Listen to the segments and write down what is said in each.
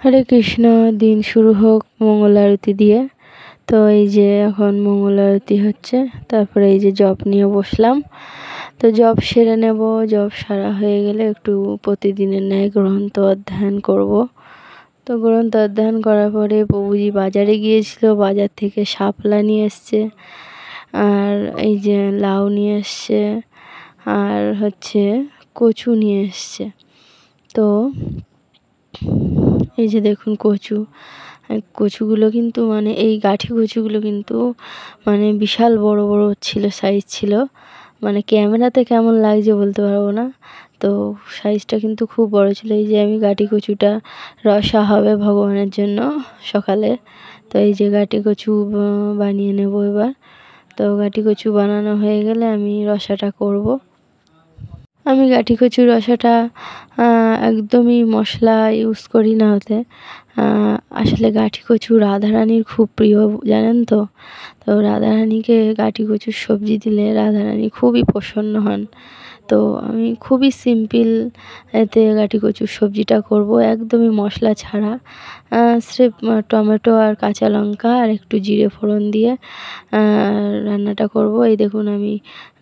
হরে কৃষ্ণ। দিন শুরু হোক মঙ্গল আরতি দিয়ে। তো এই যে এখন মঙ্গল আরতি হচ্ছে, তারপরে এই যে জপ নিয়ে বসলাম। তো জপ সেরে নেব। জপ সারা হয়ে গেলে একটু প্রতিদিনের ন্যায় গ্রন্থ অধ্যয়ন করব। তো গ্রন্থ অধ্যয়ন করার পরে প্রভুজি বাজারে গিয়েছিল, বাজার থেকে শাপলা নিয়ে এসছে, আর এই যে লাউ নিয়ে এসছে, আর হচ্ছে কচু নিয়ে এসছে। তো এই যে দেখুন কচুগুলো কিন্তু মানে এই গাঠি কচুগুলো কিন্তু মানে বিশাল বড় বড় ছিল, সাইজ ছিল। মানে ক্যামেরাতে কেমন লাগছে বলতে পারবো না, তো সাইজটা কিন্তু খুব বড় ছিল। এই যে আমি গাঠি কচুটা রসা হবে ভগবানের জন্য সকালে। তো এই যে গাঠি কচু বানিয়ে নেব এবার। তো গাঠি কচু বানানো হয়ে গেলে আমি রসাটা করব। আমি গাঠি কচুর রসাটা একদমই মশলা ইউজ করি না ওতে। আসলে গাঠি কচু রাধারানীর খুব প্রিয়, জানেন তো। তো রাধারানীকে গাঠি কচুর সবজি দিলে রাধারানী খুবই প্রসন্ন হন। তো আমি খুবই সিম্পল এতে গাঠি কচুর সবজিটা করব, একদমই মশলা ছাড়া। স্রেফ টমেটো আর কাঁচা লঙ্কা আর একটু জিরে ফোড়ন দিয়ে রান্নাটা করব। এই দেখুন আমি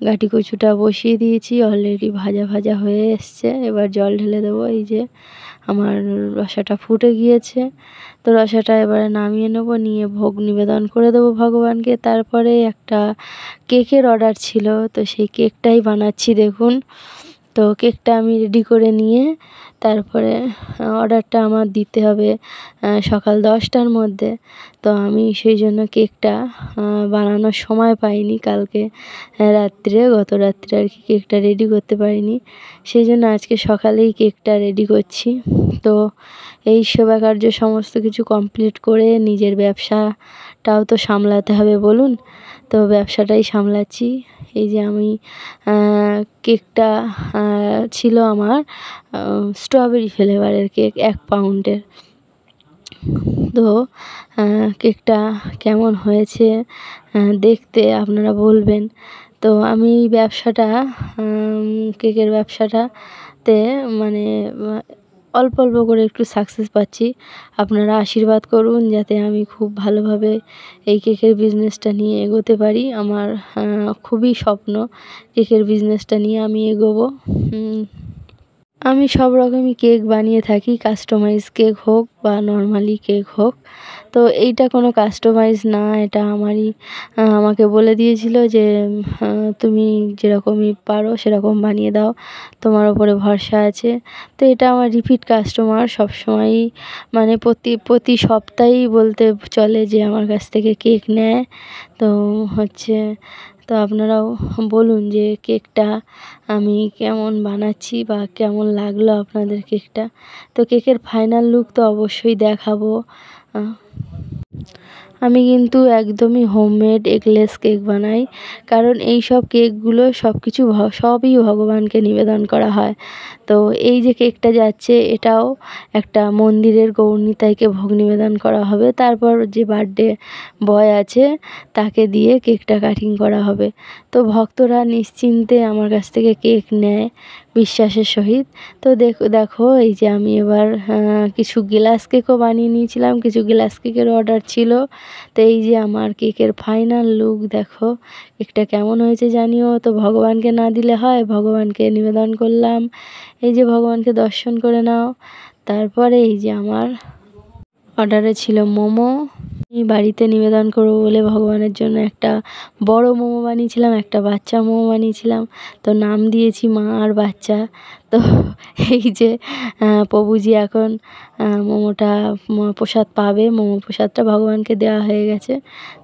গাঠি কচুটা বসিয়ে দিয়েছি, অলরেডি ভাজা ভাজা হয়ে এসছে। এবার জল ঢেলে দেবো। এই যে আমার রসাটা ফুটে গিয়েছে। তো রসাটা এবারে নামিয়ে নেব, নিয়ে ভোগ নিবেদন করে দেবো ভগবানকে। তারপরে একটা কেকের অর্ডার ছিল, তো সেই কেকটাই বানাচ্ছি দেখুন। তো কেকটা আমি রেডি করে নিয়ে তারপরে অর্ডারটা আমার দিতে হবে সকাল 10টার মধ্যে। তো আমি সেই জন্য কেকটা বানানোর সময় পাইনি কালকে গত রাত্রে আর কি কেকটা রেডি করতে পারিনি। সেই জন্য আজকে সকালেই কেকটা রেডি করছি। তো এই সেবা কার্য সমস্ত কিছু কমপ্লিট করে নিজের ব্যবসাটাও তো সামলাতে হবে বলুন। তো ব্যবসাটাই সামলাচ্ছি। এই যে আমি কেকটা ছিল আমার স্ট্রবেরি ফ্লেভারের কেক 1 পাউন্ডের। তো কেকটা কেমন হয়েছে দেখতে আপনারা বলবেন। তো আমি এই ব্যবসাটা কেকের ব্যবসাটাতে মানে অল্প অল্প করে একটু সাকসেস পাচ্ছি। আপনারা আশীর্বাদ করুন যাতে আমি খুব ভালোভাবে এই কেকের বিজনেসটা নিয়ে এগোতে পারি। আমার খুবই স্বপ্ন কেকের বিজনেসটা নিয়ে আমি এগোবো। আমি সব রকমই কেক বানিয়ে থাকি, কাস্টমাইজ কেক হোক বা নর্মালি কেক হোক। তো এইটা কোনো কাস্টমাইজ না, এটা আমাকে বলে দিয়েছিল যে তুমি যেরকমই পারো সেরকম বানিয়ে দাও, তোমার ওপরে ভরসা আছে। তো এটা আমার রিপিট কাস্টমার, সবসময়ই মানে প্রতি সপ্তাহেই বলতে চলে যে আমার কাছ থেকে কেক নেয়। তো তো আপনারাও বলুন যে কেকটা আমি কেমন বানাচ্ছি বা কেমন লাগলো আপনাদের কেকটা। তো কেকের ফাইনাল লুক তো অবশ্যই দেখাবো। আমি কিন্তু একদমই হোমমেড এগলেস কেক বানাই, কারণ এই সব কেকগুলো সবই ভগবানকে নিবেদন করা হয়। তো এই যে কেকটা যাচ্ছে এটাও একটা মন্দিরের গৌরনিতাইকে ভোগ নিবেদন করা হবে। তারপর যে বার্থডে বয় আছে তাকে দিয়ে কেকটা কাটিং করা হবে। তো ভক্তরা নিশ্চিন্তে আমার কাছ থেকে কেক নেয় বিশ্বাসের সহিত। তো দেখো এই যে আমি এবার কিছু গ্লাস কেকও বানিয়ে নিয়েছিলাম, কিছু গ্লাস কেকের অর্ডার ছিল। তো এই যে আমার কেকের ফাইনাল লুক দেখো, কেকটা কেমন হয়েছে জানিও। তো ভগবানকে না দিলে হয়, ভগবানকে নিবেদন করলাম। এই যে ভগবানকে দর্শন করে নাও। তারপরে এই যে আমার অর্ডারে ছিল মোমো। আমি বাড়িতে নিবেদন করবো বলে ভগবানের জন্য একটা বড় মোমো বানিয়েছিলাম, একটা বাচ্চা মোমো বানিয়েছিলাম। তো নাম দিয়েছি মা আর বাচ্চা। তো এই যে প্রভুজি এখন মোমোটা প্রসাদ পাবে, মোমো প্রসাদটা ভগবানকে দেওয়া হয়ে গেছে।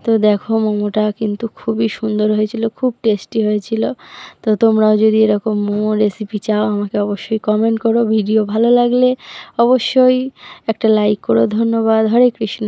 তো দেখো মোমোটা কিন্তু খুবই সুন্দর হয়েছিল, খুব টেস্টি হয়েছিল। তো তোমরাও যদি এরকম মোমো রেসিপি চাও আমাকে অবশ্যই কমেন্ট করো। ভিডিও ভালো লাগলে অবশ্যই একটা লাইক করো। ধন্যবাদ। হরে কৃষ্ণ।